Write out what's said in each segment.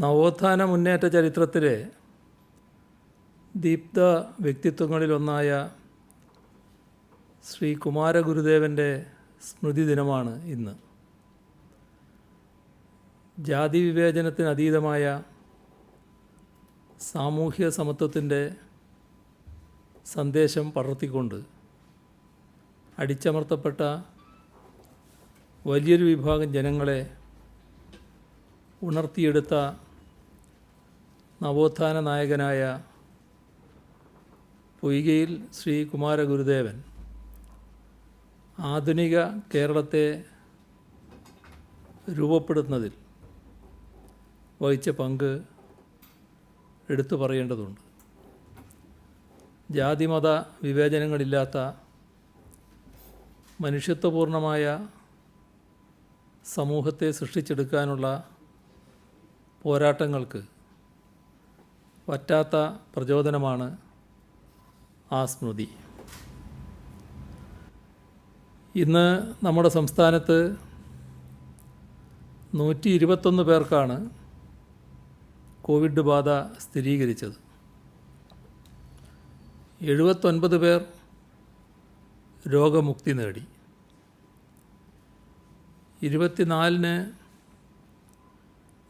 നവോത്ഥാന മുന്നേറ്റ ചരിത്രത്തിലെ ദീപ്ത വ്യക്തിത്വങ്ങളിലൊന്നായ ശ്രീ കുമാരഗുരുദേവൻ്റെ സ്മൃതി ദിനമാണ് ഇന്ന്. ജാതി വിവേചനത്തിന് അതീതമായ സാമൂഹ്യ സമത്വത്തിൻ്റെ സന്ദേശം പടർത്തിക്കൊണ്ട് അടിച്ചമർത്തപ്പെട്ട വലിയൊരു വിഭാഗം ജനങ്ങളെ ഉണർത്തിയെടുത്ത നവോത്ഥാന നായകനായ പൊയ്കയിൽ ശ്രീ കുമാരഗുരുദേവൻ ആധുനിക കേരളത്തെ രൂപപ്പെടുത്തുന്നതിൽ വഹിച്ച പങ്ക് എടുത്തു പറയേണ്ടതുണ്ട്. ജാതിമത വിവേചനങ്ങളില്ലാത്ത മനുഷ്യത്വപൂർണമായ സമൂഹത്തെ സൃഷ്ടിച്ചെടുക്കാനുള്ള പോരാട്ടങ്ങൾക്ക് വറ്റാത്ത പ്രചോദനമാണ് ആ സ്മൃതി. ഇന്ന് നമ്മുടെ സംസ്ഥാനത്ത് 121 പേർക്കാണ് കോവിഡ് ബാധ സ്ഥിരീകരിച്ചത്. 79 പേർ രോഗമുക്തി നേടി. 24-ന്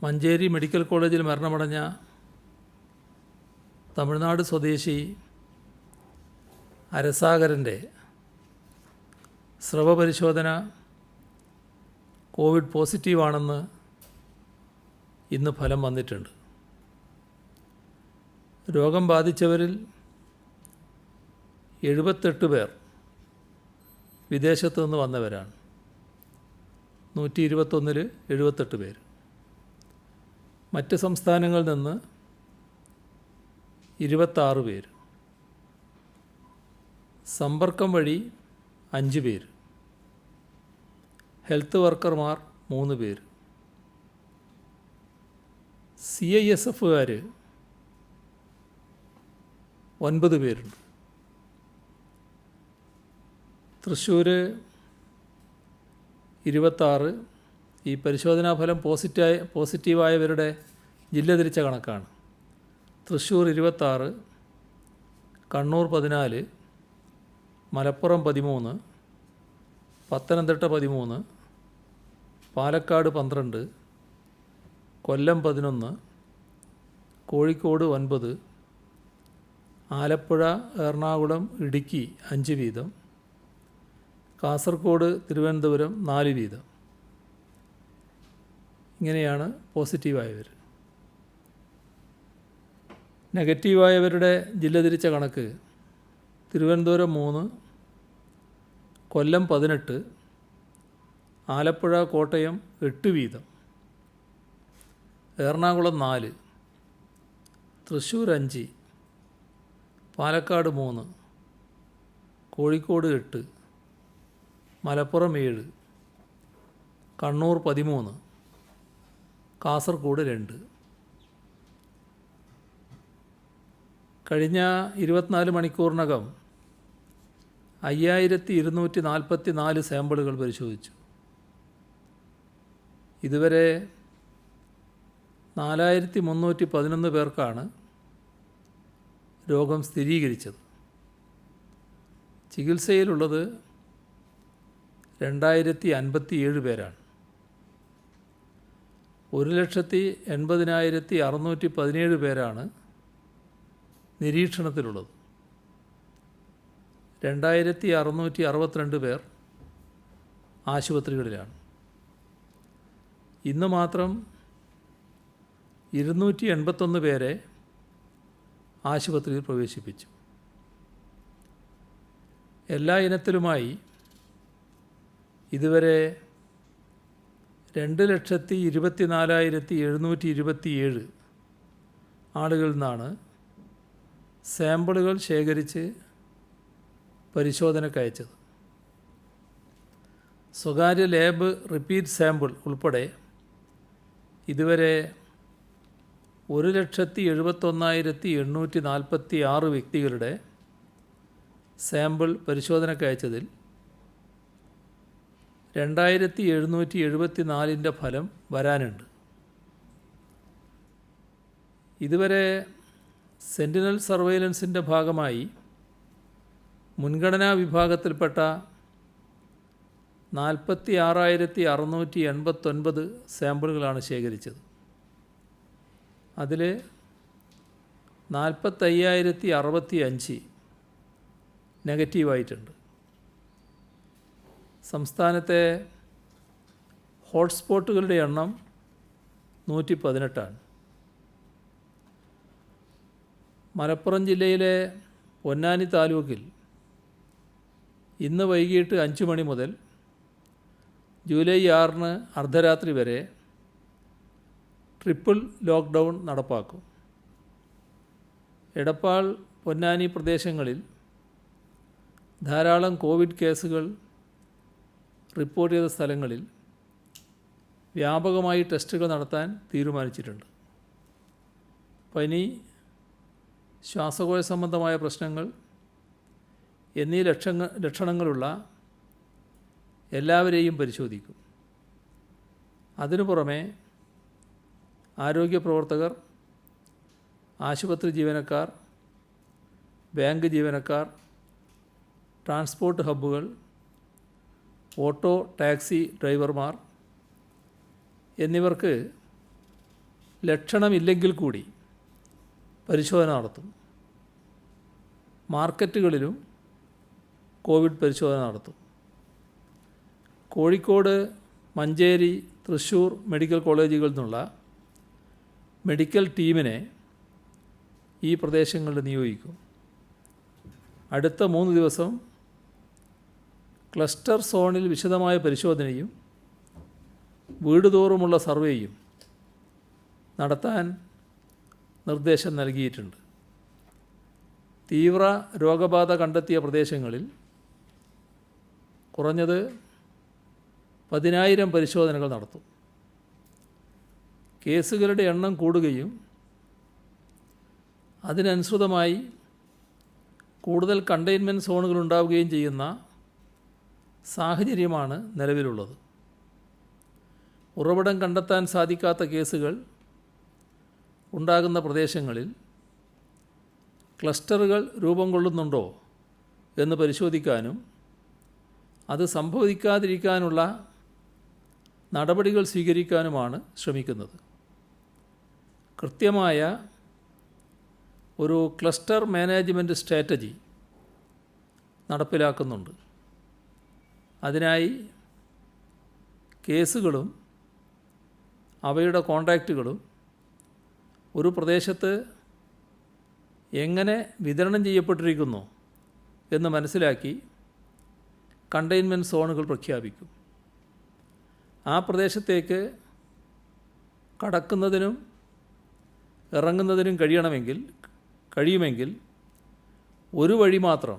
മഞ്ചേരി മെഡിക്കൽ കോളേജിൽ മരണമടഞ്ഞ തമിഴ്നാട് സ്വദേശി അരസാഗരൻ്റെ സ്രവപരിശോധന കോവിഡ് പോസിറ്റീവാണെന്ന് ഇന്ന് ഫലം വന്നിട്ടുണ്ട്. രോഗം ബാധിച്ചവരിൽ 78 പേർ വിദേശത്തു നിന്ന് വന്നവരാണ്. 121-ൽ 78 പേര്. മറ്റ് സംസ്ഥാനങ്ങളിൽ നിന്ന് 26 പേര്. സമ്പർക്കം വഴി 5 പേര്. ഹെൽത്ത് വർക്കർമാർ 3 പേര്. CISFകാർ 9 പേരുണ്ട്. തൃശ്ശൂർ 26. ഈ പരിശോധനാ ഫലം പോസിറ്റീവായവരുടെ ജില്ല തിരിച്ച കണക്കാണ്. തൃശ്ശൂർ 26, കണ്ണൂർ 14, മലപ്പുറം 13, പത്തനംതിട്ട 13, പാലക്കാട് 12, കൊല്ലം 11, കോഴിക്കോട് 9, ആലപ്പുഴ, എറണാകുളം, ഇടുക്കി 5 വീതം, കാസർഗോഡ്, തിരുവനന്തപുരം 4 വീതം. ഇങ്ങനെയാണ് പോസിറ്റീവായവർ. നെഗറ്റീവായവരുടെ ജില്ല തിരിച്ച കണക്ക്: തിരുവനന്തപുരം 3, കൊല്ലം 18, ആലപ്പുഴ, കോട്ടയം 8 വീതം, എറണാകുളം 4, തൃശ്ശൂർ 5, പാലക്കാട് 3, കോഴിക്കോട് 8, മലപ്പുറം 7, കണ്ണൂർ 13, കാസർഗോഡ് 2. കഴിഞ്ഞ 24 മണിക്കൂറിനകം 5244 സാമ്പിളുകൾ പരിശോധിച്ചു. ഇതുവരെ 4311 പേർക്കാണ് രോഗം സ്ഥിരീകരിച്ചത്. ചികിത്സയിലുള്ളത് 2057 പേരാണ്. 1,80,617 പേരാണ് നിരീക്ഷണത്തിലുള്ളത്. 2662 പേർ ആശുപത്രികളിലാണ്. ഇന്ന് മാത്രം 281 പേരെ ആശുപത്രിയിൽ പ്രവേശിപ്പിച്ചു. എല്ലാ ഇനത്തിലുമായി ഇതുവരെ 2,24,727 ആളുകളിൽ നിന്നാണ് സാമ്പിളുകൾ ശേഖരിച്ച് പരിശോധനയ്ക്കയച്ചത്. സ്വകാര്യ ലാബ് റിപ്പീറ്റ് സാമ്പിൾ ഉൾപ്പെടെ ഇതുവരെ 1,71,846 വ്യക്തികളുടെ സാമ്പിൾ പരിശോധനയ്ക്കയച്ചതിൽ 2774 ഫലം വരാനുണ്ട്. ഇതുവരെ സെൻറ്റിനൽ സർവൈലൻസിൻ്റെ ഭാഗമായി മുൻഗണനാ വിഭാഗത്തിൽപ്പെട്ട 46,689 സാമ്പിളുകളാണ് ശേഖരിച്ചത്. അതിൽ 45,065 നെഗറ്റീവായിട്ടുണ്ട്. സംസ്ഥാനത്തെ ഹോട്ട്സ്പോട്ടുകളുടെ എണ്ണം 118. മലപ്പുറം ജില്ലയിലെ പൊന്നാനി താലൂക്കിൽ ഇന്ന് വൈകിട്ട് 5 മണി മുതൽ ജൂലൈ 6 അർദ്ധരാത്രി വരെ ട്രിപ്പിൾ ലോക്ക്ഡൗൺ നടപ്പാക്കും. എടപ്പാൾ, പൊന്നാനി പ്രദേശങ്ങളിൽ ധാരാളം കോവിഡ് കേസുകൾ റിപ്പോർട്ട് ചെയ്ത സ്ഥലങ്ങളിൽ വ്യാപകമായി ടെസ്റ്റുകൾ നടത്താൻ തീരുമാനിച്ചിട്ടുണ്ട്. പനി, ശ്വാസകോശ സംബന്ധമായ പ്രശ്നങ്ങൾ എന്നീ ലക്ഷണങ്ങളുള്ള എല്ലാവരെയും പരിശോധിക്കും. അതിനു പുറമെ ആരോഗ്യ പ്രവർത്തകർ, ആശുപത്രി ജീവനക്കാർ, ബാങ്ക് ജീവനക്കാർ, ട്രാൻസ്പോർട്ട് ഹബ്ബുകൾ, ഓട്ടോ ടാക്സി ഡ്രൈവർമാർ എന്നിവർക്ക് ലക്ഷണമില്ലെങ്കിൽ കൂടി പരിശോധന നടത്തും. മാർക്കറ്റുകളിലും കോവിഡ് പരിശോധന നടത്തും. കോഴിക്കോട്, മഞ്ചേരി, തൃശ്ശൂർ മെഡിക്കൽ കോളേജുകളിൽ നിന്നുള്ള മെഡിക്കൽ ടീമിനെ ഈ പ്രദേശങ്ങളിൽ നിയോഗിക്കും. അടുത്ത 3 ദിവസം ക്ലസ്റ്റർ സോണിൽ വിശദമായ പരിശോധനയും വീടുതോറുമുള്ള സർവേയും നടത്താൻ നിർദ്ദേശം നൽകിയിട്ടുണ്ട്. തീവ്ര രോഗബാധ കണ്ടെത്തിയ പ്രദേശങ്ങളിൽ കുറഞ്ഞത് 10,000 പരിശോധനകൾ നടത്തും. കേസുകളുടെ എണ്ണം കൂടുകയും അതിനനുസൃതമായി കൂടുതൽ കണ്ടെയ്ൻമെൻറ്റ് സോണുകൾ ഉണ്ടാവുകയും ചെയ്യുന്ന സാഹചര്യമാണ് നിലവിലുള്ളത്. ഉറവിടം കണ്ടെത്താൻ സാധിക്കാത്ത കേസുകൾ ഉണ്ടാകുന്ന പ്രദേശങ്ങളിൽ ക്ലസ്റ്ററുകൾ രൂപം കൊള്ളുന്നുണ്ടോ എന്ന് പരിശോധിക്കാനും അത് സംഭവിക്കാതിരിക്കാനുള്ള നടപടികൾ സ്വീകരിക്കാനുമാണ് ശ്രമിക്കുന്നത്. കൃത്യമായ ഒരു ക്ലസ്റ്റർ മാനേജ്മെൻറ്റ് സ്ട്രാറ്റജി നടപ്പിലാക്കുന്നുണ്ട്. അതിനായി കേസുകളും അവയുടെ കോൺടാക്റ്റുകളും ഒരു പ്രദേശത്ത് എങ്ങനെ വിതരണം ചെയ്യപ്പെട്ടിരിക്കുന്നു എന്ന് മനസ്സിലാക്കി കണ്ടെയ്ൻമെൻറ്റ് സോണുകൾ പ്രഖ്യാപിക്കും. ആ പ്രദേശത്തേക്ക് കടക്കുന്നതിനും ഇറങ്ങുന്നതിനും കഴിയുമെങ്കിൽ ഒരു വഴി മാത്രം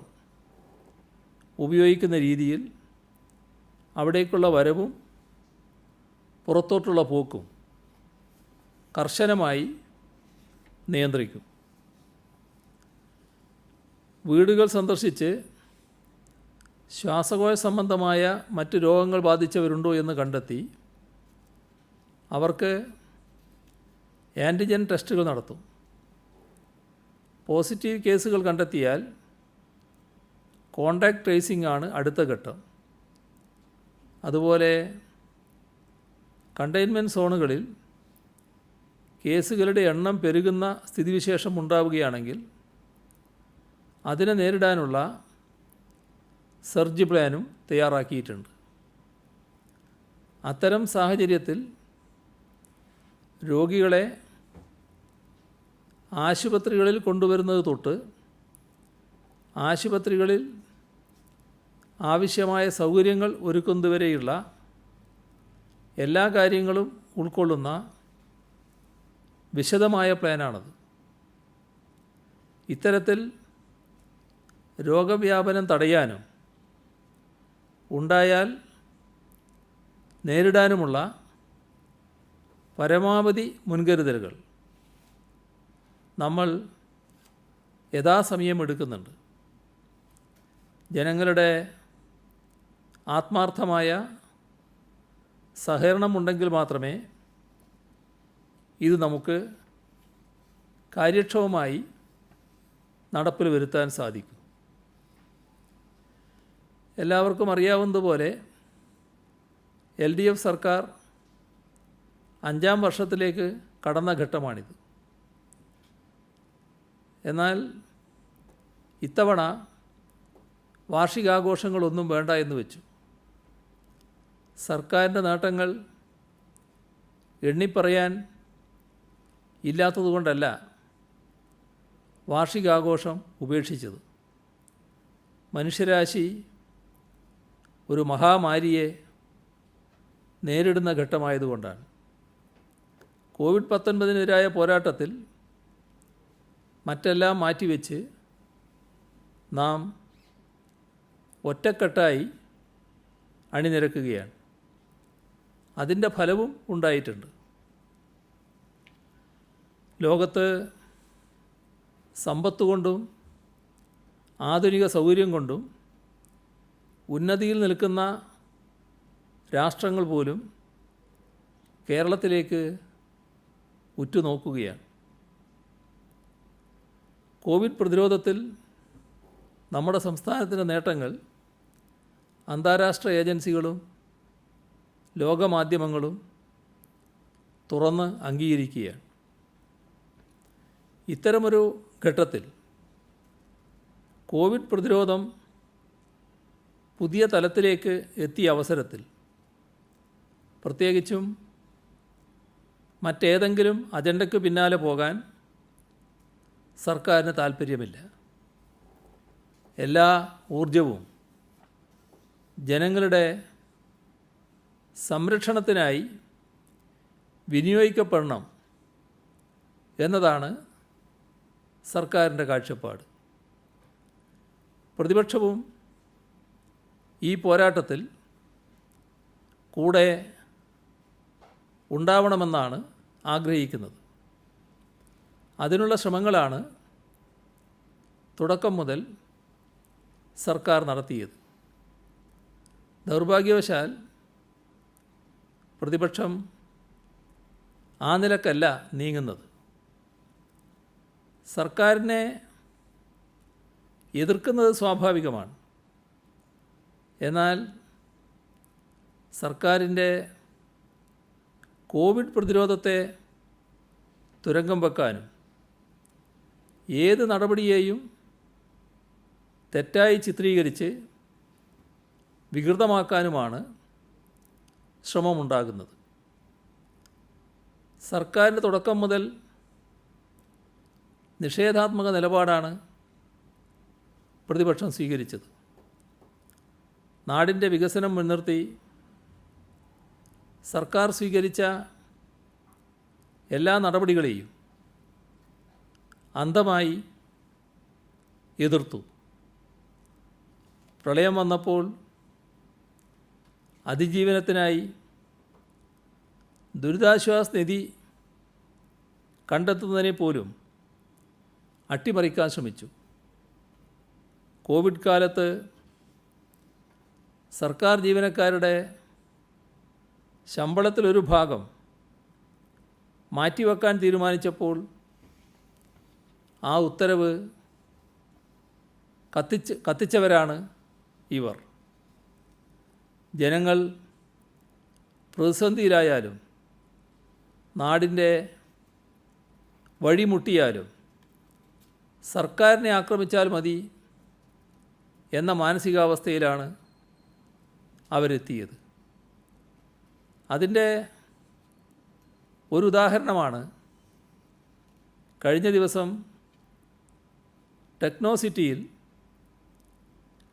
ഉപയോഗിക്കുന്ന രീതിയിൽ അവിടേക്കുള്ള വരവും പുറത്തോട്ടുള്ള പോക്കും കർശനമായി നിയന്ത്രിക്കും. വീടുകൾ സന്ദർശിച്ച് ശ്വാസകോശ സംബന്ധമായ മറ്റ് രോഗങ്ങൾ ബാധിച്ചവരുണ്ടോ എന്ന് കണ്ടെത്തി അവർക്ക് ആൻറ്റിജൻ ടെസ്റ്റുകൾ നടത്തും. പോസിറ്റീവ് കേസുകൾ കണ്ടെത്തിയാൽ കോൺടാക്റ്റ് ട്രേസിംഗ് ആണ് അടുത്ത ഘട്ടം. അതുപോലെ കണ്ടെയ്ൻമെൻറ്റ് സോണുകളിൽ കേസുകളുടെ എണ്ണം പെരുകുന്ന സ്ഥിതിവിശേഷം ഉണ്ടാവുകയാണെങ്കിൽ അതിനെ നേരിടാനുള്ള സർജ് പ്ലാനും തയ്യാറാക്കിയിട്ടുണ്ട്. അത്തരം സാഹചര്യത്തിൽ രോഗികളെ ആശുപത്രികളിൽ കൊണ്ടുവരുന്നത് തൊട്ട് ആശുപത്രികളിൽ ആവശ്യമായ സൗകര്യങ്ങൾ ഒരുക്കുന്നതുവരെയുള്ള എല്ലാ കാര്യങ്ങളും ഉൾക്കൊള്ളുന്ന വിശദമായ പ്ലാനാണത്. ഇത്തരത്തിൽ രോഗവ്യാപനം തടയാനും ഉണ്ടായാൽ നേരിടാനുമുള്ള പരമാവധി മുൻകരുതലുകൾ നമ്മൾ യഥാസമയം എടുക്കുന്നുണ്ട്. ജനങ്ങളുടെ ആത്മാർത്ഥമായ സഹകരണമുണ്ടെങ്കിൽ മാത്രമേ ഇത് നമുക്ക് കാര്യക്ഷമമായി നടപ്പിൽ വരുത്താൻ സാധിക്കും. എല്ലാവർക്കും അറിയാവുന്നതുപോലെ LDF സർക്കാർ 5ാം വർഷത്തിലേക്ക് കടന്ന ഘട്ടമാണിത്. എന്നാൽ ഇത്തവണ വാർഷികാഘോഷങ്ങളൊന്നും വേണ്ട എന്ന് വെച്ചു. സർക്കാരിൻ്റെ നേട്ടങ്ങൾ എണ്ണിപ്പറയാൻ ഇല്ലാത്തതുകൊണ്ടല്ല വാർഷികാഘോഷം ഉപേക്ഷിച്ചത്. മനുഷ്യരാശി ഒരു മഹാമാരിയെ നേരിടുന്ന ഘട്ടമായതുകൊണ്ടാണ്. COVID-19-നെതിരായ പോരാട്ടത്തിൽ മറ്റെല്ലാം മാറ്റിവെച്ച് നാം ഒറ്റക്കെട്ടായി അണിനിരക്കുകയാണ്. അതിൻ്റെ ഫലവും ഉണ്ടായിട്ടുണ്ട്. ലോകത്ത് സമ്പത്ത് കൊണ്ടും ആധുനിക സൗകര്യം കൊണ്ടും ഉന്നതിയിൽ നിൽക്കുന്ന രാഷ്ട്രങ്ങൾ പോലും കേരളത്തിലേക്ക് ഉറ്റുനോക്കുകയാണ്. കോവിഡ് പ്രതിരോധത്തിൽ നമ്മുടെ സംസ്ഥാനത്തിൻ്റെ നേട്ടങ്ങൾ അന്താരാഷ്ട്ര ഏജൻസികളും ലോകമാധ്യമങ്ങളും തുറന്ന് അംഗീകരിക്കുകയാണ്. ഇത്തരമൊരു ഘട്ടത്തിൽ കോവിഡ് പ്രതിരോധം പുതിയ തലത്തിലേക്ക് എത്തിയ അവസരത്തിൽ പ്രത്യേകിച്ചും മറ്റേതെങ്കിലും അജണ്ടയ്ക്ക് പിന്നാലെ പോകാൻ സർക്കാരിന് താൽപ്പര്യമില്ല. എല്ലാ ഊർജവും ജനങ്ങളുടെ സംരക്ഷണത്തിനായി വിനിയോഗിക്കപ്പെടണം എന്നതാണ് സർക്കാരിൻ്റെ കാഴ്ചപ്പാട്. പ്രതിപക്ഷവും ഈ പോരാട്ടത്തിൽ കൂടെ ഉണ്ടാവണമെന്നാണ് ആഗ്രഹിക്കുന്നത്. അതിനുള്ള ശ്രമങ്ങളാണ് തുടക്കം മുതൽ സർക്കാർ നടത്തിയത്. ദൗർഭാഗ്യവശാൽ പ്രതിപക്ഷം ആ നിലക്കല്ല നീങ്ങുന്നത്. സർക്കാരിനെ എതിർക്കുന്നത് സ്വാഭാവികമാണ്. എന്നാൽ സർക്കാരിൻ്റെ കോവിഡ് പ്രതിരോധത്തെ തുരങ്കം വെക്കാനും ഏത് നടപടിയെയും തെറ്റായി ചിത്രീകരിച്ച് വികൃതമാക്കാനുമാണ് ശ്രമമുണ്ടാകുന്നത്. സർക്കാരിൻ്റെ തുടക്കം മുതൽ നിഷേധാത്മക നിലപാടാണ് പ്രതിപക്ഷം സ്വീകരിച്ചത്. നാടിൻ്റെ വികസനം മുൻനിർത്തി സർക്കാർ സ്വീകരിച്ച എല്ലാ നടപടികളെയും അന്ധമായി എതിർത്തു. പ്രളയം വന്നപ്പോൾ അതിജീവനത്തിനായി ദുരിതാശ്വാസ നിധി കണ്ടെത്തുന്നതിനെ പോലും അട്ടിമറിക്കാൻ ശ്രമിച്ചു. കോവിഡ് കാലത്ത് സർക്കാർ ജീവനക്കാരുടെ ശമ്പളത്തിലൊരു ഭാഗം മാറ്റിവെക്കാൻ തീരുമാനിച്ചപ്പോൾ ആ ഉത്തരവ് കത്തിച്ചവരാണ് ഇവർ. ജനങ്ങൾ പ്രതിസന്ധിയിലായാലും നാടിൻ്റെ വഴിമുട്ടിയാലും സർക്കാരിനെ ആക്രമിച്ചാൽ മതി എന്ന മാനസികാവസ്ഥയിലാണ് അവരെത്തിയത്. അതിൻ്റെ ഒരു ഉദാഹരണമാണ് കഴിഞ്ഞ ദിവസം ടെക്നോസിറ്റിയിൽ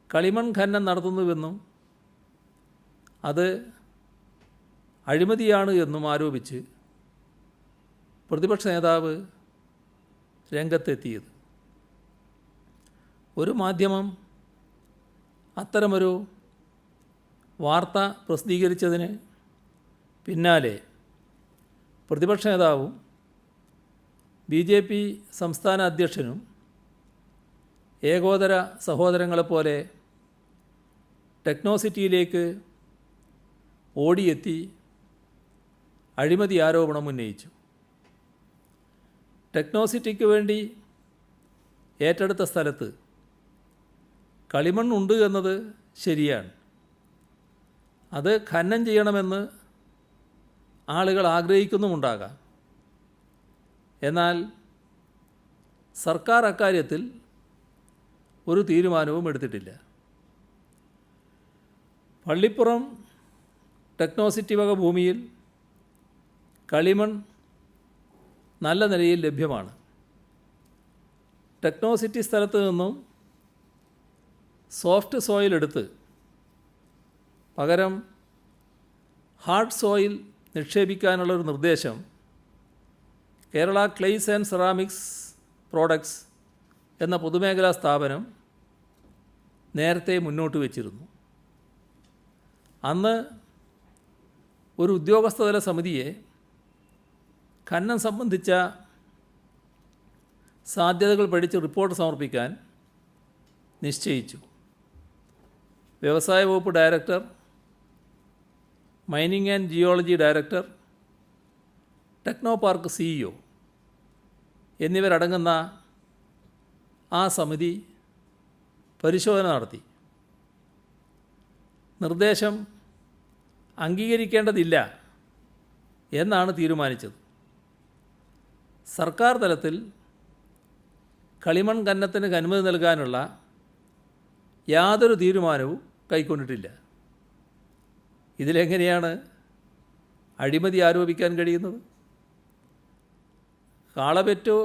കളിമൺ ഖനനം നടത്തുന്നുവെന്നും അത് അഴിമതിയാണ് എന്നും ആരോപിച്ച് പ്രതിപക്ഷ നേതാവ് രംഗത്തെത്തിയത്. ഒരു മാധ്യമം അത്തരമൊരു വാർത്ത പ്രസിദ്ധീകരിച്ചതിന് പിന്നാലെ പ്രതിപക്ഷ നേതാവും BJP സംസ്ഥാന അധ്യക്ഷനും ഏകോദര സഹോദരങ്ങളെപ്പോലെ ടെക്നോസിറ്റിയിലേക്ക് ഓടിയെത്തി അഴിമതി ആരോപണം ഉന്നയിച്ചു. ടെക്നോസിറ്റിക്ക് വേണ്ടി ഏറ്റെടുത്ത സ്ഥലത്ത് കളിമണ്ണുണ്ട് എന്നത് ശരിയാണ്. അത് ഖനനം ചെയ്യണമെന്ന് ആളുകൾ ആഗ്രഹിക്കുന്നുമുണ്ടാകാം. എന്നാൽ സർക്കാർ അക്കാര്യത്തിൽ ഒരു തീരുമാനവും എടുത്തിട്ടില്ല. പള്ളിപ്പുറം ടെക്നോസിറ്റി വക ഭൂമിയിൽ കളിമൺ നല്ല നിലയിൽ ലഭ്യമാണ്. ടെക്നോസിറ്റി സ്ഥലത്ത് നിന്നും സോഫ്റ്റ് സോയിൽ എടുത്ത് പകരം ഹാർഡ് സോയിൽ നിക്ഷേപിക്കാനുള്ളൊരു നിർദ്ദേശം Kerala clays and ceramics products എന്ന പൊതുമേഖലാ സ്ഥാപനം നേരത്തെ മുന്നോട്ട് വച്ചിരുന്നു. അന്ന് ഒരു ഉദ്യോഗസ്ഥതല സമിതിയെ ഖനനം സംബന്ധിച്ച സാധ്യതകൾ പഠിച്ച് റിപ്പോർട്ട് സമർപ്പിക്കാൻ നിശ്ചയിച്ചു. വ്യവസായ വകുപ്പ് director, mining and geology director, techno park CEO എന്നിവരടങ്ങുന്ന ആ സമിതി പരിശോധന നടത്തി. നിർദ്ദേശം അംഗീകരിക്കേണ്ടതില്ല എന്നാണ് തീരുമാനിച്ചത്. സർക്കാർ തലത്തിൽ കളിമൺ ഖനനത്തിന് അനുമതി നൽകാനുള്ള യാതൊരു തീരുമാനവും കൈക്കൊണ്ടിട്ടില്ല. ഇതിലെങ്ങനെയാണ് അഴിമതി ആരോപിക്കാൻ കഴിയുന്നത്? കാളപെറ്റോ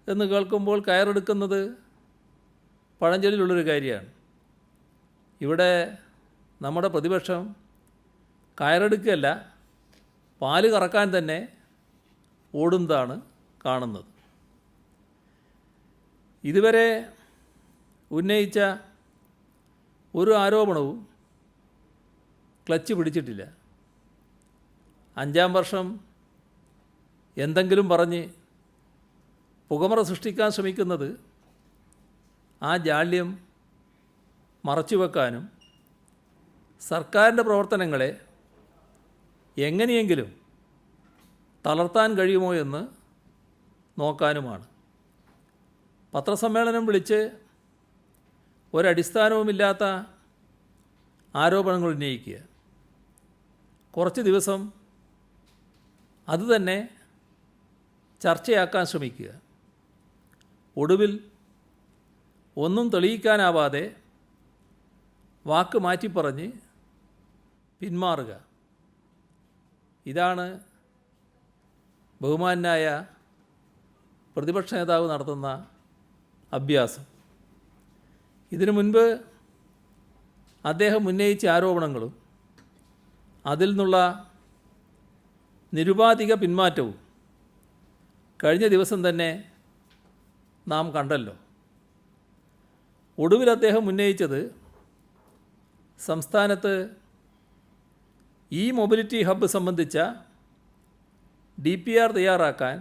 എന്ന് കേൾക്കുമ്പോൾ കയറെടുക്കുന്നത് പഴഞ്ചൊല്ലിലുള്ളൊരു കാര്യമാണ്. ഇവിടെ നമ്മുടെ പ്രതിപക്ഷം കയറെടുക്കുകയല്ല, പാല് കറക്കാൻ തന്നെ ഓടുന്നതാണ് കാണുന്നത്. ഇതുവരെ ഉന്നയിച്ച ഒരു ആരോപണവും ക്ലച്ച് പിടിച്ചിട്ടില്ല. 5-ാം വർഷം എന്തെങ്കിലും പറഞ്ഞ് പുകമറ സൃഷ്ടിക്കാൻ ശ്രമിക്കുന്നത് ആ ജാള്യം മറച്ചുവെക്കാനും സർക്കാരിൻ്റെ പ്രവർത്തനങ്ങളെ എങ്ങനെയെങ്കിലും തളർത്താൻ കഴിയുമോ എന്ന് നോക്കാനുമാണ്. പത്രസമ്മേളനം വിളിച്ച് ഒരടിസ്ഥാനവുമില്ലാത്ത ആരോപണങ്ങൾ ഉന്നയിക്കുക, കുറച്ച് ദിവസം അതുതന്നെ ചർച്ചയാക്കാൻ ശ്രമിക്കുക, ഒടുവിൽ ഒന്നും തെളിയിക്കാനാവാതെ വാക്ക് മാറ്റിപ്പറഞ്ഞ് പിന്മാറുക. ഇതാണ് ബഹുമാന്യനായ പ്രതിപക്ഷ നേതാവ് നടത്തുന്ന അഭ്യാസം. ഇതിനു മുൻപ് അദ്ദേഹം ഉന്നയിച്ച ആരോപണങ്ങളും അതിൽ നിന്നുള്ള നിരുപാധിക പിന്മാറ്റവും കഴിഞ്ഞ ദിവസം തന്നെ നാം കണ്ടല്ലോ. ഒടുവിൽ അദ്ദേഹം ഉന്നയിച്ചത് സംസ്ഥാനത്ത് മൊബിലിറ്റി ഹബ്ബ് സംബന്ധിച്ച DPR തയ്യാറാക്കാൻ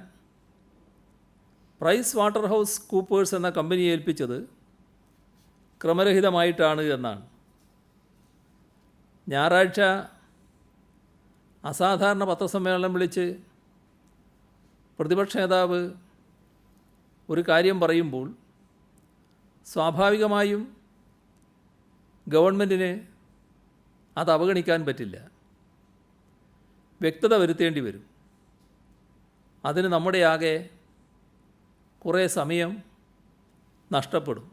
പ്രൈസ് വാട്ടർ ഹൗസ് കൂപ്പേഴ്സ് എന്ന കമ്പനിയെ ഏൽപ്പിച്ചത് ക്രമരഹിതമായിട്ടാണ് എന്നാണ്. ഞായറാഴ്ച അസാധാരണ പത്രസമ്മേളനം വിളിച്ച് പ്രതിപക്ഷ നേതാവ് ഒരു കാര്യം പറയുമ്പോൾ സ്വാഭാവികമായും ഗവൺമെൻറ്റിന് അത് അവഗണിക്കാൻ പറ്റില്ല, വ്യക്തത വരുത്തേണ്ടി വരും. അതിന് നമ്മുടെ ആകെ കുറേ സമയം നഷ്ടപ്പെടും.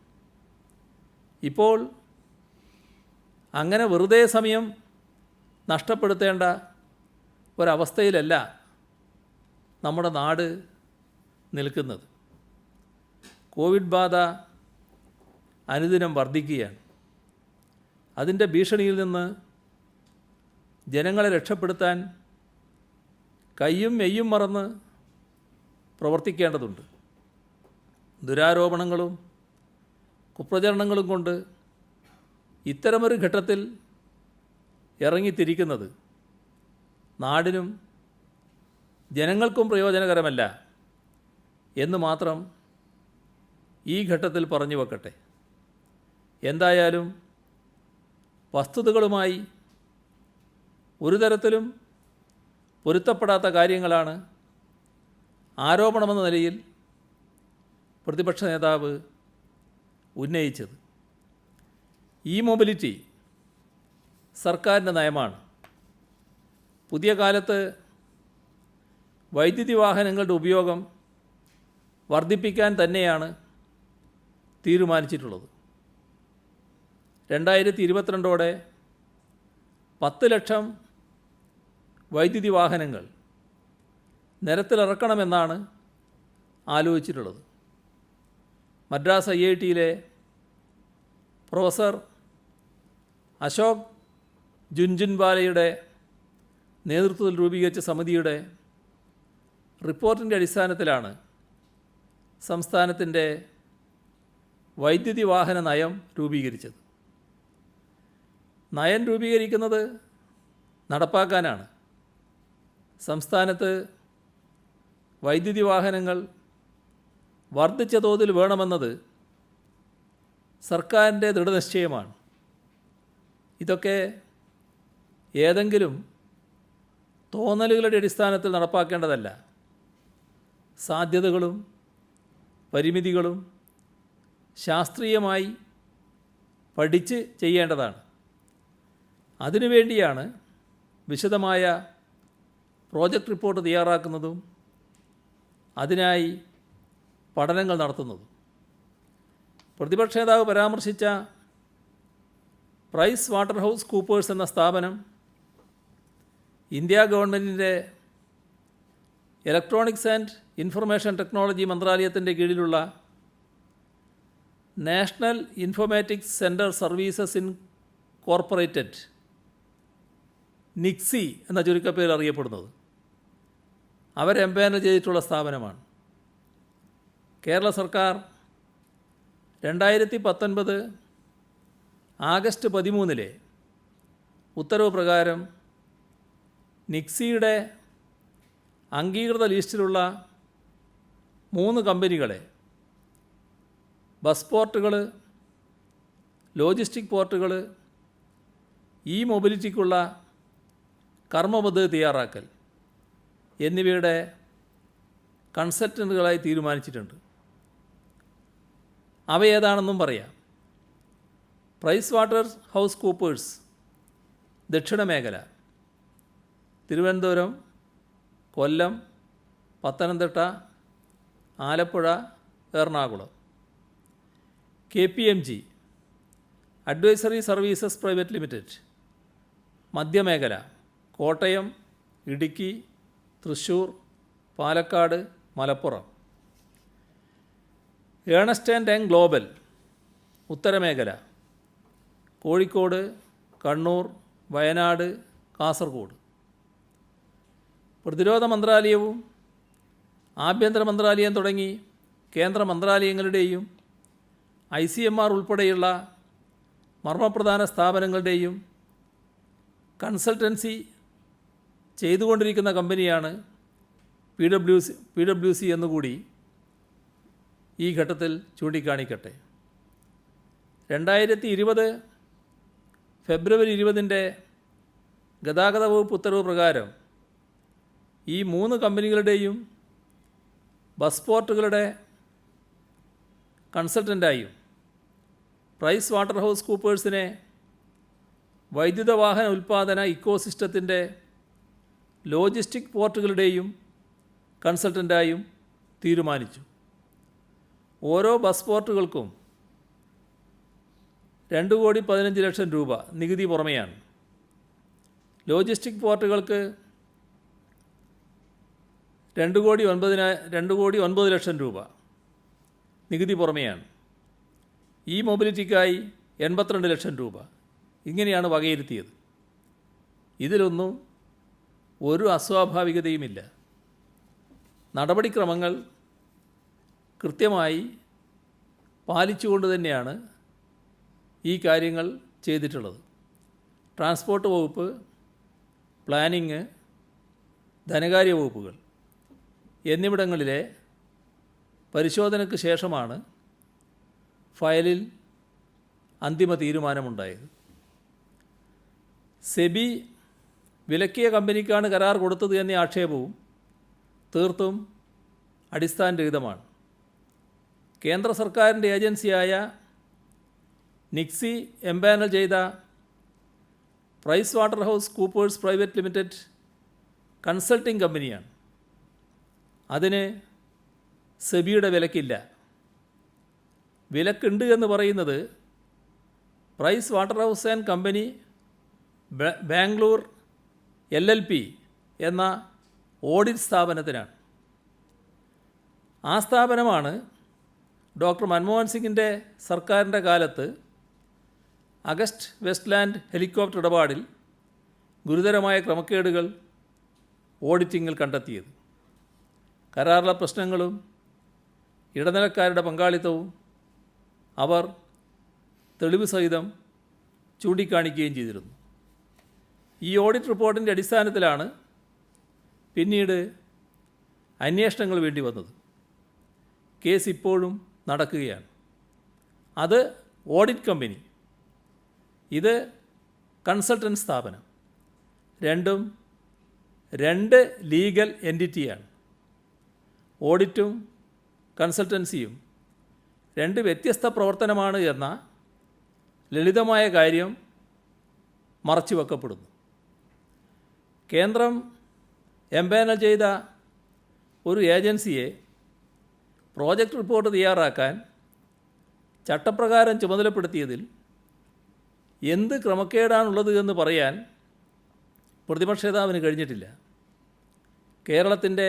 ഇപ്പോൾ അങ്ങനെ വെറുതെ സമയം നഷ്ടപ്പെടുത്തേണ്ട ഒരവസ്ഥയിലല്ല നമ്മുടെ നാട് നിൽക്കുന്നത്. കോവിഡ് ബാധ അനുദിനം വർദ്ധിക്കുകയാണ്. അതിൻ്റെ ഭീഷണിയിൽ നിന്ന് ജനങ്ങളെ രക്ഷപ്പെടുത്താൻ കയ്യും മെയ്യും മറന്ന് പ്രവർത്തിക്കേണ്ടതുണ്ട്. ദുരാരോപണങ്ങളും കുപ്രചരണങ്ങളും കൊണ്ട് ഇത്തരമൊരു ഘട്ടത്തിൽ ഇറങ്ങിത്തിരിക്കുന്നത് നാടിനും ജനങ്ങൾക്കും പ്രയോജനകരമല്ല എന്ന് മാത്രം ഈ ഘട്ടത്തിൽ പറഞ്ഞു വെക്കട്ടെ. എന്തായാലും വസ്തുതകളുമായി ഒരു തരത്തിലും പൊരുത്തപ്പെടാത്ത കാര്യങ്ങളാണ് ആരോപണമെന്ന നിലയിൽ പ്രതിപക്ഷ നേതാവ് ഉന്നയിച്ചത്. ഇ മൊബിലിറ്റി സർക്കാരിൻ്റെ നയമാണ്. പുതിയ കാലത്ത് വൈദ്യുതി വാഹനങ്ങളുടെ ഉപയോഗം വർദ്ധിപ്പിക്കാൻ തന്നെയാണ് തീരുമാനിച്ചിട്ടുള്ളത്. 2022 10 ലക്ഷം വൈദ്യുതി വാഹനങ്ങൾ നിരത്തിലിറക്കണമെന്നാണ് ആലോചിച്ചിട്ടുള്ളത്. മദ്രാസ് IITയിലെ പ്രൊഫസർ അശോക് ജുൻജുൻവാലയുടെ നേതൃത്വത്തിൽ രൂപീകരിച്ച സമിതിയുടെ റിപ്പോർട്ടിൻ്റെ അടിസ്ഥാനത്തിലാണ് സംസ്ഥാനത്തിൻ്റെ വൈദ്യുതി വാഹന നയം രൂപീകരിച്ചത്. നയം രൂപീകരിക്കുന്നത് നടപ്പാക്കാനാണ്. സംസ്ഥാനത്ത് വൈദ്യുതി വാഹനങ്ങൾ വർദ്ധിച്ച തോതിൽ വേണമെന്നത് സർക്കാരിൻ്റെ ദൃഢനിശ്ചയമാണ്. ഇതൊക്കെ ഏതെങ്കിലും തോന്നലുകളുടെ അടിസ്ഥാനത്തിൽ നടപ്പാക്കേണ്ടതല്ല. സാധ്യതകളും പരിമിതികളും ശാസ്ത്രീയമായി പഠിച്ച് ചെയ്യേണ്ടതാണ്. അതിനുവേണ്ടിയാണ് വിശദമായ പ്രോജക്റ്റ് റിപ്പോർട്ട് തയ്യാറാക്കുന്നതും അതിനായി പഠനങ്ങൾ നടത്തുന്നതും. പ്രതിപക്ഷ നേതാവ് പരാമർശിച്ച പ്രൈസ് വാട്ടർ ഹൗസ് കൂപ്പേഴ്സ് എന്ന സ്ഥാപനം ഇന്ത്യ ഗവൺമെൻറ്റിൻ്റെ ഇലക്ട്രോണിക്സ് ആൻഡ് ഇൻഫർമേഷൻ ടെക്നോളജി മന്ത്രാലയത്തിൻ്റെ കീഴിലുള്ള national informatics centre services incorporated NICSI എന്ന ചുരുക്കപ്പേരിൽ അറിയപ്പെടുന്നത് അവരെംപാനൽ ചെയ്തിട്ടുള്ള സ്ഥാപനമാണ്. കേരള സർക്കാർ 2019 ആഗസ്റ്റ് 13 ഉത്തരവ് പ്രകാരം നിക്സിയുടെ അംഗീകൃത ലിസ്റ്റിലുള്ള 3 കമ്പനികളെ ബസ് പോർട്ടുകൾ, ലോജിസ്റ്റിക് പോർട്ടുകൾ, ഇ മൊബിലിറ്റിക്കുള്ള കർമ്മപദ്ധതി തയ്യാറാക്കൽ എന്നിവയുടെ കൺസൾട്ടൻറ്റുകളായി തീരുമാനിച്ചിട്ടുണ്ട്. അവ ഏതാണെന്നും പറയാം. പ്രൈസ് വാട്ടർ ഹൗസ് കൂപ്പേഴ്സ് ദക്ഷിണ മേഖല, Thiruvananthapuram, Kollam, Pathanamthitta, Alappuzha, Ernakulam. KPMG advisory services private limited മധ്യമേഖല, Kottayam, Idukki, Thrissur, Palakkad, Malappuram. Ernst and Young global ഉത്തരമേഖല, കോഴിക്കോട്, കണ്ണൂർ, വയനാട്, കാസർഗോഡ്. പ്രതിരോധ മന്ത്രാലയവും ആഭ്യന്തര മന്ത്രാലയം തുടങ്ങി കേന്ദ്ര മന്ത്രാലയങ്ങളുടെയും ICMR ഉൾപ്പെടെയുള്ള മർമ്മപ്രധാന സ്ഥാപനങ്ങളുടെയും കൺസൾട്ടൻസി ചെയ്തുകൊണ്ടിരിക്കുന്ന കമ്പനിയാണ് PwC എന്നുകൂടി ഈ ഘട്ടത്തിൽ ചൂണ്ടിക്കാണിക്കട്ടെ. 2020 ഫെബ്രുവരി 20 ഗതാഗത വകുപ്പ് ഉത്തരവ് പ്രകാരം ഈ 3 കമ്പനികളുടെയും ബസ് പോർട്ടുകളുടെ കൺസൾട്ടൻ്റായും പ്രൈസ് വാട്ടർ ഹൗസ് കൂപ്പേഴ്സിനെ വൈദ്യുത വാഹന ഉൽപ്പാദന ഇക്കോസിസ്റ്റത്തിൻ്റെ ലോജിസ്റ്റിക് പോർട്ടുകളുടെയും കൺസൾട്ടൻ്റായും തീരുമാനിച്ചു. ഓരോ ബസ് പോർട്ടുകൾക്കും 2,15,00,000 രൂപ നികുതി പുറമെയാണ്. ലോജിസ്റ്റിക് പോർട്ടുകൾക്ക് 2,09,00,000 രൂപ നികുതി പുറമെയാണ്. ഈ മൊബിലിറ്റിക്കായി 82,00,000 രൂപ. ഇങ്ങനെയാണ് വകയിരുത്തിയത്. ഇതിലൊന്നും ഒരു അസ്വാഭാവികതയുമില്ല. നടപടിക്രമങ്ങൾ കൃത്യമായി പാലിച്ചുകൊണ്ട് തന്നെയാണ് ഈ കാര്യങ്ങൾ ചെയ്തിട്ടുള്ളത്. ട്രാൻസ്പോർട്ട് വകുപ്പ്, പ്ലാനിങ്, ധനകാര്യ വകുപ്പുകൾ എന്നിവിടങ്ങളിലെ പരിശോധനയ്ക്ക് ശേഷമാണ് ഫയലിൽ അന്തിമ തീരുമാനമുണ്ടായത്. സെബി വിലക്കിയ കമ്പനിക്കാണ് കരാർ കൊടുത്തത് എന്ന ആക്ഷേപവും തീർത്തും അടിസ്ഥാനരഹിതമാണ്. കേന്ദ്ര സർക്കാരിൻ്റെ ഏജൻസിയായ നിക്സി എംപാനൽ ചെയ്ത Pricewaterhouse Coopers private limited consulting കമ്പനിയാണ്. അതിന് സെബിയുടെ വിലക്കില്ല. വിലക്കുണ്ട് എന്ന് പറയുന്നത് Pricewaterhouse and company Bangalore LLP എന്ന ഓഡിറ്റ് സ്ഥാപനത്തിനാണ്. ആ സ്ഥാപനമാണ് ഡോക്ടർ മൻമോഹൻ സിംഗിൻ്റെ സർക്കാരിൻ്റെ കാലത്ത് അഗസ്റ്റ് വെസ്റ്റ്ലാൻഡ് ഹെലികോപ്റ്റർ ഇടപാടിൽ ഗുരുതരമായ ക്രമക്കേടുകൾ ഓഡിറ്റിങ്ങിൽ കണ്ടെത്തിയത്. കരാറിലെ പ്രശ്നങ്ങളും ഇടനിലക്കാരുടെ പങ്കാളിത്തവും അവർ തെളിവ് സഹിതം ചൂണ്ടിക്കാണിക്കുകയും ചെയ്തിരുന്നു. ഈ ഓഡിറ്റ് റിപ്പോർട്ടിൻ്റെ അടിസ്ഥാനത്തിലാണ് പിന്നീട് അന്വേഷണങ്ങൾ വേണ്ടി വന്നത്. കേസ് ഇപ്പോഴും നടക്കുകയാണ്. അത് ഓഡിറ്റ് കമ്പനി, ഇത് കൺസൾട്ടൻറ്റ് സ്ഥാപനം. രണ്ടും രണ്ട് ലീഗൽ എൻറ്റിറ്റിയാണ്. ഓഡിറ്റും കൺസൾട്ടൻസിയും രണ്ട് വ്യത്യസ്ത പ്രവർത്തനമാണ് എന്ന ലളിതമായ കാര്യം മറച്ചു വെക്കപ്പെടുന്നു. കേന്ദ്രം എംപാനൽ ചെയ്ത ഒരു ഏജൻസിയെ പ്രോജക്റ്റ് റിപ്പോർട്ട് തയ്യാറാക്കാൻ ചട്ടപ്രകാരം ചുമതലപ്പെടുത്തിയതിൽ എന്ത് ക്രമക്കേടാണുള്ളത് എന്ന് പറയാൻ പ്രതിപക്ഷ നേതാവിന് കഴിഞ്ഞിട്ടില്ല. കേരളത്തിൻ്റെ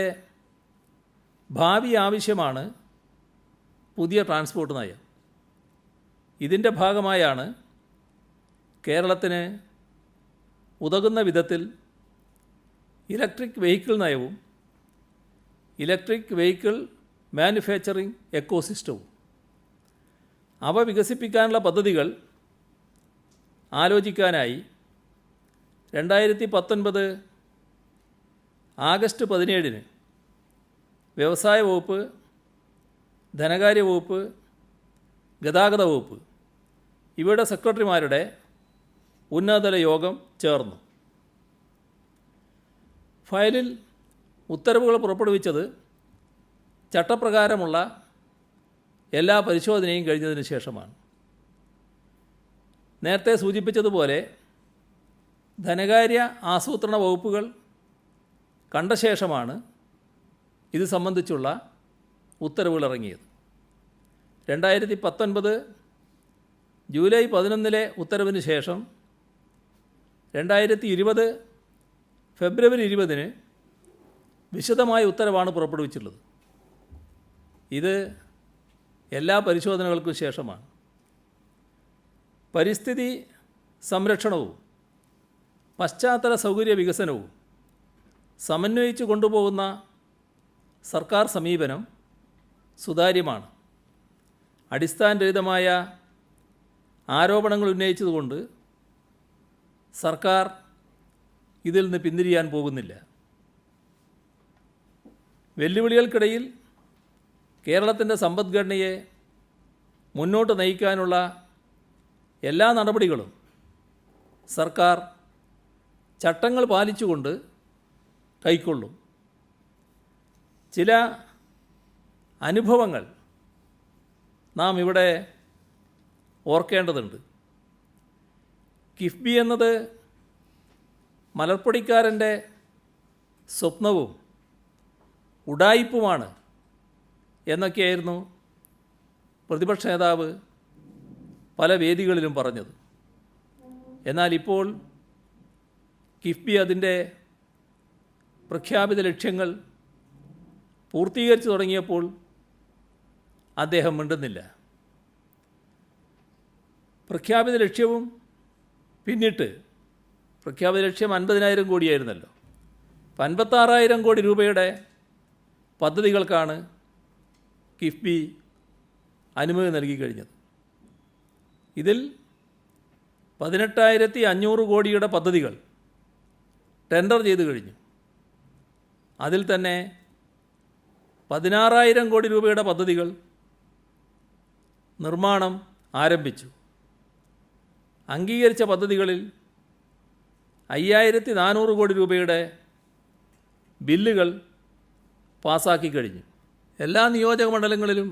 ഭാവി ആവശ്യമാണ് പുതിയ ട്രാൻസ്പോർട്ട് നയം. ഇതിൻ്റെ ഭാഗമായാണ് കേരളത്തിന് ഉതകുന്ന വിധത്തിൽ ഇലക്ട്രിക് വെഹിക്കിൾ നയവും ഇലക്ട്രിക് വെഹിക്കിൾ മാനുഫാക്ചറിംഗ് എക്കോസിസ്റ്റവും അവ വികസിപ്പിക്കാനുള്ള പദ്ധതികൾ ആലോചിക്കാനായി 2019 ആഗസ്റ്റ് 17 വ്യവസായ വകുപ്പ്, ധനകാര്യ വകുപ്പ്, ഗതാഗത വകുപ്പ് ഇവയുടെ സെക്രട്ടറിമാരുടെ ഉന്നതതല യോഗം ചേർന്നു. ഫയലിൽ ഉത്തരവുകൾ പുറപ്പെടുവിച്ചത് ചട്ടപ്രകാരമുള്ള എല്ലാ പരിശോധനയും കഴിഞ്ഞതിന് ശേഷമാണ്. നേരത്തെ സൂചിപ്പിച്ചതുപോലെ ധനകാര്യ ആസൂത്രണ വകുപ്പുകൾ കണ്ട ശേഷമാണ് ഇത് സംബന്ധിച്ചുള്ള ഉത്തരവുകൾ ഇറങ്ങിയത്. 2019 ജൂലൈ 11 ഉത്തരവിന് ശേഷം 2020 ഫെബ്രുവരി 20 വിശദമായ ഉത്തരവാണ് പുറപ്പെടുവിച്ചിട്ടുള്ളത്. ഇത് എല്ലാ പരിശോധനകൾക്കും ശേഷമാണ്. പരിസ്ഥിതി സംരക്ഷണവും പശ്ചാത്തല സൗകര്യ വികസനവും സമന്വയിച്ച് കൊണ്ടുപോകുന്ന സർക്കാർ സമീപനം സുതാര്യമാണ്. അടിസ്ഥാനരഹിതമായ ആരോപണങ്ങൾ ഉന്നയിച്ചതുകൊണ്ട് സർക്കാർ ഇതിൽ നിന്ന് പിന്തിരിയാൻ പോകുന്നില്ല. വെല്ലുവിളികൾക്കിടയിൽ കേരളത്തിൻ്റെ സമ്പദ്ഘടനയെ മുന്നോട്ട് നയിക്കാനുള്ള എല്ലാ നടപടികളും സർക്കാർ ചട്ടങ്ങൾ പാലിച്ചുകൊണ്ട് കൈക്കൊള്ളും. ചില അനുഭവങ്ങൾ നാം ഇവിടെ ഓർക്കേണ്ടതുണ്ട്. കിഫ്ബി എന്നത് മലർപ്പൊടിക്കാരൻ്റെ സ്വപ്നവും ഉഡായിപ്പുമാണ് എന്നൊക്കെയായിരുന്നു പ്രതിപക്ഷ നേതാവ് പല വേദികളിലും പറഞ്ഞത്. എന്നാൽ ഇപ്പോൾ കിഫ്ബി അതിൻ്റെ പ്രഖ്യാപിത ലക്ഷ്യങ്ങൾ പൂർത്തീകരിച്ചു തുടങ്ങിയപ്പോൾ അദ്ദേഹം മിണ്ടുന്നില്ല. പ്രഖ്യാപിത ലക്ഷ്യവും പിന്നിട്ട് പ്രഖ്യാപിത ലക്ഷ്യം 50,000 കോടിയായിരുന്നല്ലോ. 56,000 കോടി രൂപയുടെ പദ്ധതികൾക്കാണ് കിഫ്ബി അനുമതി നൽകി കഴിഞ്ഞത്. ഇതിൽ 18,500 കോടിയുടെ പദ്ധതികൾ ടെൻഡർ ചെയ്തു കഴിഞ്ഞു. അതിൽ തന്നെ 16,000 കോടി രൂപയുടെ പദ്ധതികൾ നിർമ്മാണം ആരംഭിച്ചു. അംഗീകരിച്ച പദ്ധതികളിൽ 5,400 കോടി രൂപയുടെ ബില്ലുകൾ പാസാക്കി കഴിഞ്ഞു. എല്ലാ നിയോജക മണ്ഡലങ്ങളിലും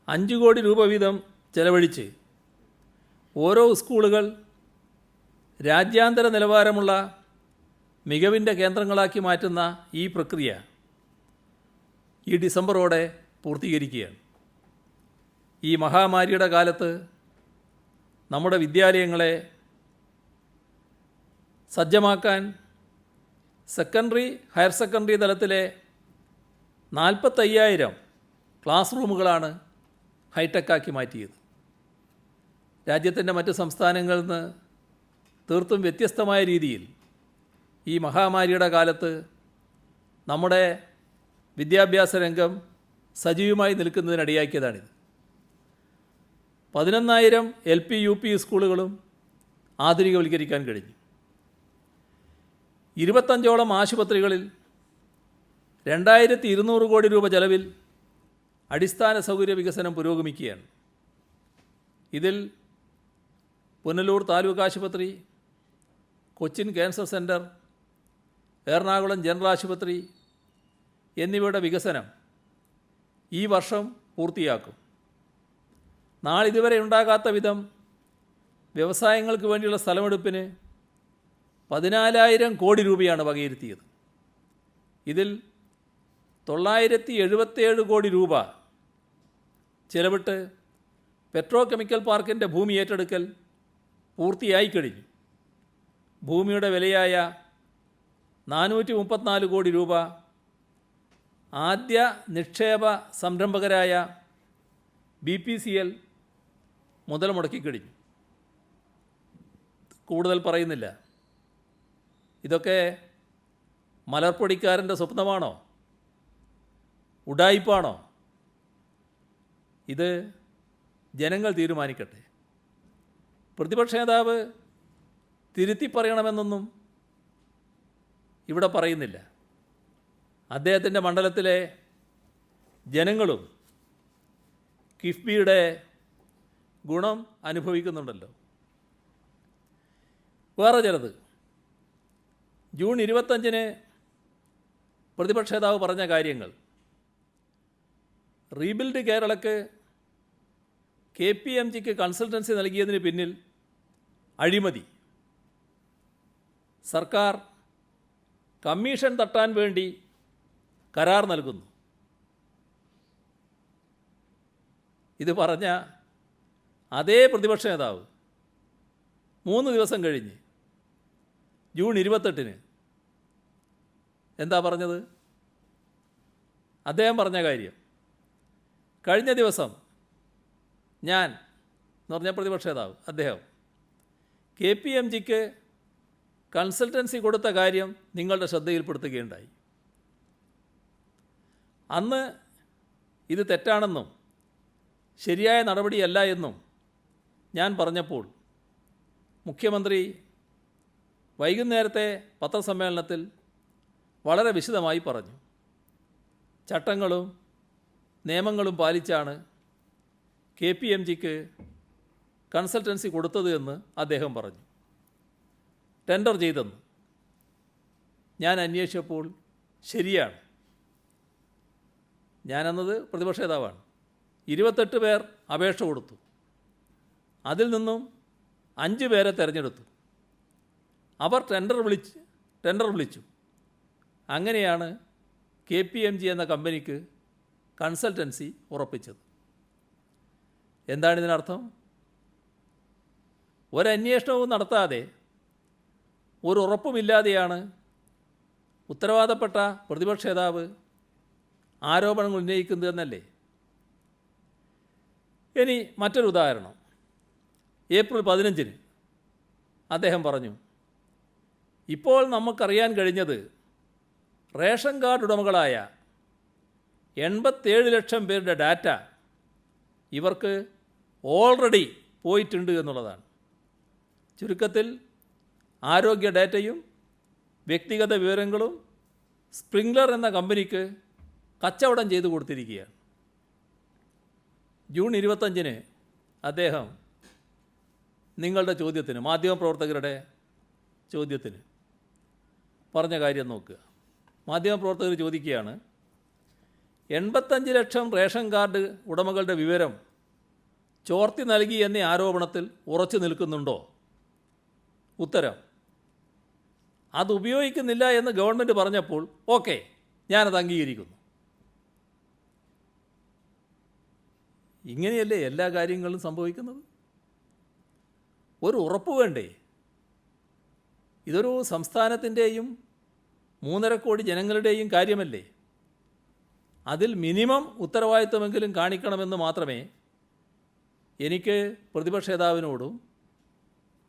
5 കോടി രൂപ വീതം ചെലവഴിച്ച് ഓരോ സ്കൂളുകൾ രാജ്യാന്തര നിലവാരമുള്ള മികവിൻ്റെ കേന്ദ്രങ്ങളാക്കി മാറ്റുന്ന ഈ പ്രക്രിയ ഈ ഡിസംബറോടെ പൂർത്തീകരിക്കുകയാണ്. ഈ മഹാമാരിയുടെ കാലത്ത് നമ്മുടെ വിദ്യാലയങ്ങളെ സജ്ജമാക്കാൻ സെക്കൻഡറി, ഹയർ സെക്കൻഡറി തലത്തിലെ 45,000 ക്ലാസ് റൂമുകളാണ് ഹൈടെക്കാക്കി മാറ്റിയത്. രാജ്യത്തിൻ്റെ മറ്റ് സംസ്ഥാനങ്ങളിൽ നിന്ന് തീർത്തും വ്യത്യസ്തമായ രീതിയിൽ ഈ മഹാമാരിയുടെ കാലത്ത് നമ്മുടെ വിദ്യാഭ്യാസ രംഗം സജീവമായി നിൽക്കുന്നതിനിടയാക്കിയതാണിത്. 11,000 LP UP സ്കൂളുകളും ആധുനികവൽക്കരിക്കാൻ കഴിഞ്ഞു. 25ഓളം ആശുപത്രികളിൽ 2,200 കോടി രൂപ ചെലവിൽ അടിസ്ഥാന സൗകര്യ വികസനം പുരോഗമിക്കുകയാണ്. ഇതിൽ പുനലൂർ താലൂക്ക് ആശുപത്രി, Cochin cancer centre, Ernakulam general ആശുപത്രി എന്നിവയുടെ വികസനം ഈ വർഷം പൂർത്തിയാക്കും. നാളിതുവരെ ഉണ്ടാകാത്ത വിധം വ്യവസായങ്ങൾക്ക് വേണ്ടിയുള്ള സ്ഥലമെടുപ്പിന് 14,000 കോടി രൂപയാണ് വകയിരുത്തിയത്. ഇതിൽ 977 കോടി രൂപ ചെലവിട്ട് പെട്രോ കെമിക്കൽ പാർക്കിൻ്റെ ഭൂമി ഏറ്റെടുക്കൽ പൂർത്തിയായി കഴിഞ്ഞു. ഭൂമിയുടെ വിലയായ 434 കോടി രൂപ ആദ്യ നിക്ഷേപ സംരംഭകരായ BPCL മുതൽ മുടക്കിക്കഴിഞ്ഞു. കൂടുതൽ പറയുന്നില്ല. ഇതൊക്കെ മലർപ്പൊടിക്കാരൻ്റെ സ്വപ്നമാണോ? ഉഡായിപ്പാണോ? ഇത് ജനങ്ങൾ തീരുമാനിക്കട്ടെ. പ്രതിപക്ഷ നേതാവ് തിരുത്തി പറയണമെന്നൊന്നും ഇവിടെ പറയുന്നില്ല. അദ്ദേഹത്തിൻ്റെ മണ്ഡലത്തിലെ ജനങ്ങളും കിഫ്ബിയുടെ ഗുണം അനുഭവിക്കുന്നുണ്ടല്ലോ. വേറെ ചിലത് ജൂൺ 25-ന് പ്രതിപക്ഷ നേതാവ് പറഞ്ഞ കാര്യങ്ങൾ, റീബിൽഡ് കേരളക്ക് KPMGക്ക് കൺസൾട്ടൻസി നൽകിയതിന് പിന്നിൽ അഴിമതി, സർക്കാർ കമ്മീഷൻ തട്ടാൻ വേണ്ടി കരാർ നൽകുന്നു. ഇത് പറഞ്ഞ അതേ പ്രതിപക്ഷ നേതാവ് 3 ദിവസം കഴിഞ്ഞ് ജൂൺ 28-ന് എന്താ പറഞ്ഞത്? അദ്ദേഹം പറഞ്ഞ കാര്യം, കഴിഞ്ഞ ദിവസം ഞാൻ എന്ന് പറഞ്ഞ പ്രതിപക്ഷ നേതാവ് അദ്ദേഹം KPMGക്ക് കൺസൾട്ടൻസി കൊടുത്ത കാര്യം നിങ്ങളുടെ ശ്രദ്ധയിൽപ്പെടുത്തുകയുണ്ടായി. അന്ന് ഇത് തെറ്റാണെന്നും ശരിയായ നടപടിയല്ല എന്നും ഞാൻ പറഞ്ഞപ്പോൾ മുഖ്യമന്ത്രി വൈകുന്നേരത്തെ പത്രസമ്മേളനത്തിൽ വളരെ വിശദമായി പറഞ്ഞു. ചട്ടങ്ങളും നിയമങ്ങളും പാലിച്ചാണ് KPMGക്ക് കൺസൾട്ടൻസി കൊടുത്തത് എന്ന് അദ്ദേഹം പറഞ്ഞു. ടെൻഡർ ചെയ്തെന്ന് ഞാൻ അന്വേഷിച്ചപ്പോൾ ശരിയാണ്. ഞാനെന്നത് പ്രതിപക്ഷ നേതാവാണ്. 28 പേർ അപേക്ഷ കൊടുത്തു. അതിൽ നിന്നും 5 പേരെ തിരഞ്ഞെടുത്തു. അവർ ടെൻഡർ വിളിച്ചു. അങ്ങനെയാണ് KPMG എന്ന കമ്പനിക്ക് കൺസൾട്ടൻസി ഉറപ്പിച്ചത്. എന്താണിതിനർത്ഥം? ഒരന്വേഷണവും നടത്താതെ, ഒരു ഉറപ്പുമില്ലാതെയാണ് ഉത്തരവാദപ്പെട്ട പ്രതിപക്ഷ നേതാവ് ആരോപണങ്ങൾ ഉന്നയിക്കുന്നതെന്നല്ലേ? ഇനി മറ്റൊരു ഉദാഹരണം. ഏപ്രിൽ 15-ന് അദ്ദേഹം പറഞ്ഞു, ഇപ്പോൾ നമുക്കറിയാൻ കഴിഞ്ഞത് റേഷൻ കാർഡ് ഉടമകളായ 87 ലക്ഷം പേരുടെ ഡാറ്റ ഇവർക്ക് ഓൾറെഡി പോയിട്ടുണ്ട് എന്നുള്ളതാണ്. ചുരുക്കത്തിൽ ആരോഗ്യ ഡാറ്റയും വ്യക്തിഗത വിവരങ്ങളും സ്പ്രിംഗ്ലർ എന്ന കമ്പനിക്ക് കച്ചവടം ചെയ്തു കൊടുത്തിരിക്കുകയാണ്. ജൂൺ 25-ന് അദ്ദേഹം നിങ്ങളുടെ ചോദ്യത്തിന്, മാധ്യമപ്രവർത്തകരുടെ ചോദ്യത്തിന് പറഞ്ഞ കാര്യം നോക്കുക. മാധ്യമപ്രവർത്തകർ ചോദിക്കുകയാണ്, 85 ലക്ഷം റേഷൻ കാർഡ് ഉടമകളുടെ വിവരം ചോർത്തി നൽകി എന്ന ആരോപണത്തിൽ ഉറച്ചു നിൽക്കുന്നുണ്ടോ? ഉത്തരം: അത് ഉപയോഗിക്കുന്നില്ല എന്ന് ഗവൺമെൻറ് പറഞ്ഞപ്പോൾ ഓക്കെ, ഞാനത് അംഗീകരിക്കുന്നു. ഇങ്ങനെയല്ലേ എല്ലാ കാര്യങ്ങളും സംഭവിക്കുന്നത്? ഒരു ഉറപ്പ് വേണ്ടേ? ഇതൊരു സംസ്ഥാനത്തിൻ്റെയും 3.5 കോടി ജനങ്ങളുടെയും കാര്യമല്ലേ? അതിൽ മിനിമം ഉത്തരവാദിത്വമെങ്കിലും കാണിക്കണമെന്ന് മാത്രമേ എനിക്ക് പ്രതിപക്ഷ നേതാവിനോടും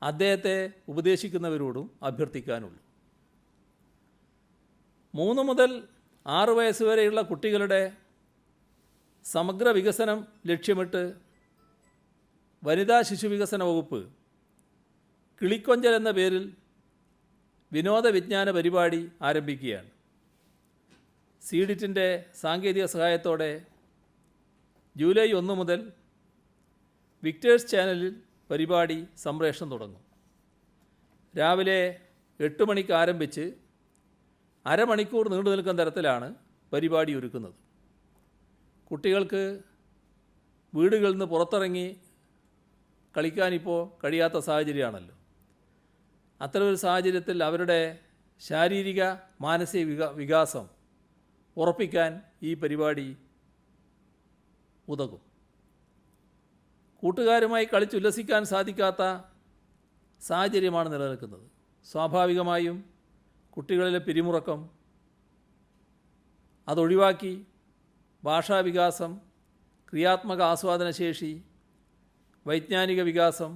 അദ്ദേഹത്തെ ഉപദേശിക്കുന്നവരോടും അഭ്യർത്ഥിക്കാനുള്ളൂ. 3 മുതൽ 6 വയസ്സ് വരെയുള്ള കുട്ടികളുടെ സമഗ്ര വികസനം ലക്ഷ്യമിട്ട് വനിതാ ശിശുവികസന വകുപ്പ് കിളിക്കൊഞ്ചൽ എന്ന പേരിൽ വിനോദ വിജ്ഞാന പരിപാടി ആരംഭിക്കുകയാണ്. സീഡിറ്റിൻ്റെ സാങ്കേതിക സഹായത്തോടെ ജൂലൈ 1 മുതൽ വിക്ടേഴ്സ് ചാനലിൽ പരിപാടി സംപ്രേഷണം തുടങ്ങും. രാവിലെ 8 മണിക്ക് ആരംഭിച്ച് അരമണിക്കൂർ നീണ്ടു നിൽക്കുന്ന തരത്തിലാണ് പരിപാടി ഒരുക്കുന്നത്. കുട്ടികൾക്ക് വീടുകളിൽ നിന്ന് പുറത്തിറങ്ങി കളിക്കാനിപ്പോൾ കഴിയാത്ത സാഹചര്യമാണല്ലോ. അത്തരമൊരു സാഹചര്യത്തിൽ അവരുടെ ശാരീരിക മാനസിക വികാസം ഉറപ്പിക്കാൻ ഈ പരിപാടി ഉതകും. കൂട്ടുകാരുമായി കളിച്ചുല്ലസിക്കാൻ സാധിക്കാത്ത സാഹചര്യമാണ് നിലനിൽക്കുന്നത്. സ്വാഭാവികമായും കുട്ടികളിലെ പിരിമുറക്കം അതൊഴിവാക്കി ഭാഷാവികാസം, ക്രിയാത്മക ആസ്വാദനശേഷി, വൈജ്ഞാനിക വികാസം,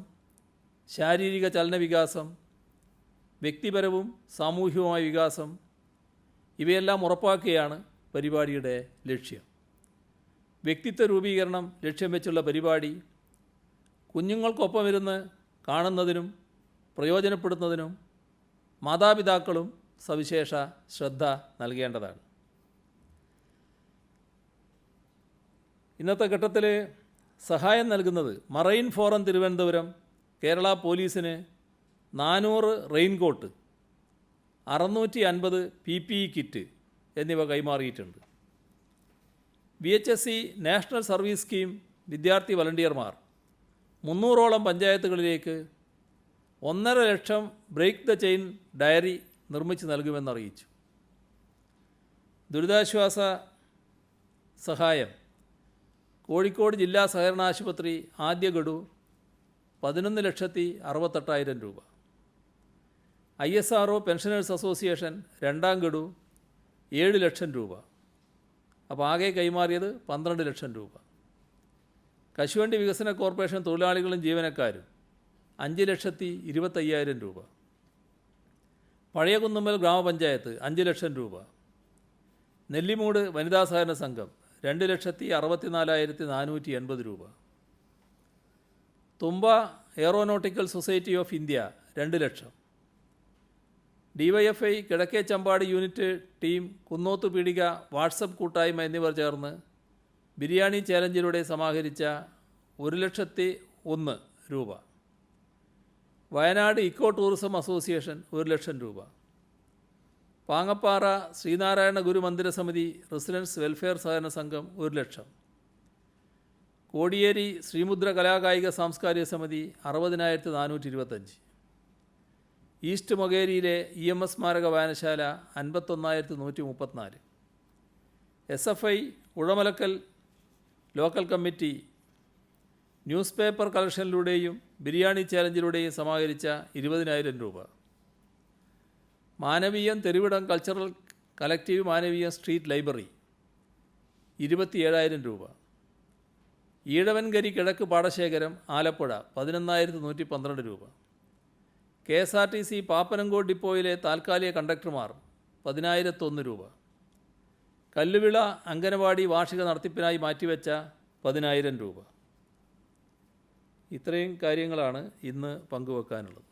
ശാരീരിക ചലന വികാസം, വ്യക്തിപരവും സാമൂഹികവുമായ വികാസം ഇവയെല്ലാം ഉറപ്പാക്കുകയാണ് പരിപാടിയുടെ ലക്ഷ്യം. വ്യക്തിത്വ രൂപീകരണം ലക്ഷ്യം വെച്ചുള്ള പരിപാടി കുഞ്ഞുങ്ങൾക്കൊപ്പമിരുന്ന് കാണുന്നതിനും പ്രയോജനപ്പെടുന്നതിനും മാതാപിതാക്കളും സവിശേഷ ശ്രദ്ധ നൽകേണ്ടതാണ്. ഇന്നത്തെ ഘട്ടത്തിൽ സഹായം നൽകുന്നത് മറൈൻ ഫോറം തിരുവനന്തപുരം കേരള പോലീസിന് 400 റെയിൻകോട്ട്, 650 PPE കിറ്റ് എന്നിവ കൈമാറിയിട്ടുണ്ട്. VHSE നാഷണൽ സർവീസ് സ്കീം വിദ്യാർത്ഥി വളണ്ടിയർമാർ 300ഓളം പഞ്ചായത്തുകളിലേക്ക് 1.5 ലക്ഷം ബ്രേക്ക് ദ ചെയിൻ ഡയറി നിർമ്മിച്ച് നൽകുമെന്നറിയിച്ചു. ദുരിതാശ്വാസ സഹായം കോഴിക്കോട് ജില്ലാ സഹകരണ ആശുപത്രി ആദ്യ ഗഡു 11,68,000 രൂപ. ISRO പെൻഷനേഴ്സ് അസോസിയേഷൻ രണ്ടാം ഗഡു 7 ലക്ഷം രൂപ. അപ്പോൾ ആകെ കൈമാറിയത് 12 ലക്ഷം രൂപ. കശുവണ്ടി വികസന കോർപ്പറേഷൻ തൊഴിലാളികളും ജീവനക്കാരും 5,25,000 രൂപ. പഴയ കുന്നുമ്മൽ ഗ്രാമപഞ്ചായത്ത് 5 ലക്ഷം രൂപ. നെല്ലിമൂട് വനിതാ സഹകരണ സംഘം 2,64,480 രൂപ. Thumba aeronautical society of India 2 ലക്ഷം. DYFI കിഴക്കേ ചമ്പാട് യൂണിറ്റ് ടീം കുന്നോത്ത് പീടിക വാട്സപ്പ് കൂട്ടായ്മ എന്നിവർ ചേർന്ന് ബിരിയാണി ചാലഞ്ചിലൂടെ സമാഹരിച്ച 1,01,000 രൂപ. വയനാട് ഇക്കോ ടൂറിസം അസോസിയേഷൻ 1 ലക്ഷം രൂപ. പാങ്ങപ്പാറ ശ്രീനാരായണ ഗുരു മന്ദിര സമിതി റെസിഡൻസ് വെൽഫെയർ സഹകരണ സംഘം 1 ലക്ഷം. കോടിയേരി ശ്രീമുദ്ര കലാകായിക സാംസ്കാരിക സമിതി 60,425. ഈസ്റ്റ് മൊകേരിയിലെ EMS സ്മാരക വായനശാല 51,134. SFI Uzhamalakkal local committee newspaper കളക്ഷനിലൂടെയും ബിരിയാണി ചാലഞ്ചിലൂടെയും സമാഹരിച്ച 20,000 രൂപ. Manaveeyam Theruvidam cultural collective Manaveeyam street library 27,000 രൂപ. ഈഴവൻകരി കിഴക്ക് പാടശേഖരം ആലപ്പുഴ 11,112 രൂപ. KSRTC പാപ്പനംകോട് ഡിപ്പോയിലെ താൽക്കാലിക കണ്ടക്ടർമാർ 10,001 രൂപ. കല്ലുവിള അംഗനവാടി വാർഷിക നടത്തിപ്പിനായി മാറ്റിവെച്ച 10,000 രൂപ. ഇത്രയും കാര്യങ്ങളാണ് ഇന്ന് പങ്കുവെക്കാനുള്ളത്.